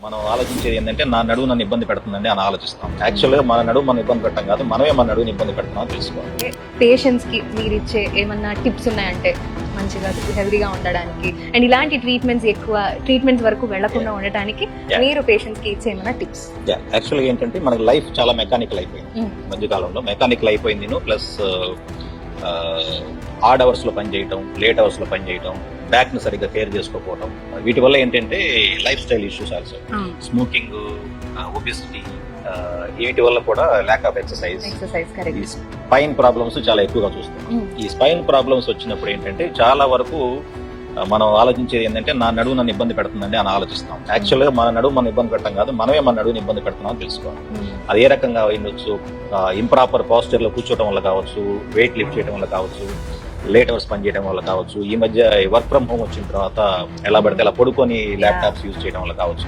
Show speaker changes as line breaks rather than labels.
మనం ఆలోచించేది ఏంటంటే నా నడువు నన్ను ఇబ్బంది పెడుతుందండి అని ఆలోచిస్తాం. యాక్చువల్గా మన నడువు మనం ఇబ్బంది పెట్టడం కాదు, మనమే మన నడువుని ఇబ్బంది పెడుతున్నాం తెలుసుకోవాలి.
పేషెంట్స్ కి మీరు ఇచ్చే ఏమన్నా టిప్స్ ఉన్నాయంటే మంచిగా హెల్దీగా ఉండడానికి అండ్ ఇలాంటి ట్రీట్మెంట్స్ వరకు వెళ్లకుండా ఉండడానికి మీరు పేషెంట్స్ కి ఇచ్చే ఏమన్నా టిప్స్?
యాక్చువల్గా ఏంటంటే మనకి లైఫ్ చాలా మెకానికల్ అయిపోయింది. మధ్యకాలంలో మెకానికల్ అయిపోయింది, ప్లస్ హార్డ్ అవర్స్ లో పని చేయటం, లేట్ అవర్స్ లో పని చేయటం, బ్యాక్ ను సరిగ్గా కేర్ చేసుకోకపోవడం, వీటి వల్ల ఏంటంటే life style issues also, smoking, obesity, వీటి వల్ల కూడా lack of exercise, spine problems చాలా ఎక్కువగా చూస్తాం. ఈ స్పైన్ ప్రాబ్లమ్స్ వచ్చినప్పుడు ఏంటంటే చాలా వరకు మనం ఆలోచించేది ఏంటంటే నా నడువు నన్ను ఇబ్బంది పెడుతుందండి అని ఆలోచిస్తాం. యాక్చువల్గా మన నడువు మనం ఇబ్బంది పెట్టడం కాదు, మనమే మన నడువుని ఇబ్బంది పెడుతున్నాం అని తెలుసుకోవాలి. అది ఏ రకంగా అయ్యొచ్చు, ఇంప్రాపర్ పోస్చర్ లో కూర్చోవడం వల్ల కావచ్చు, వెయిట్ లిఫ్ట్ చేయడం వల్ల కావచ్చు, లేట్ అవర్స్ పని చేయడం వల్ల కావచ్చు, ఈ మధ్య వర్క్ ఫ్రమ్ హోమ్ వచ్చిన తర్వాత ఎలా పడితే అలా పడుకొని ల్యాప్టాప్స్ యూజ్ చేయడం వల్ల కావచ్చు.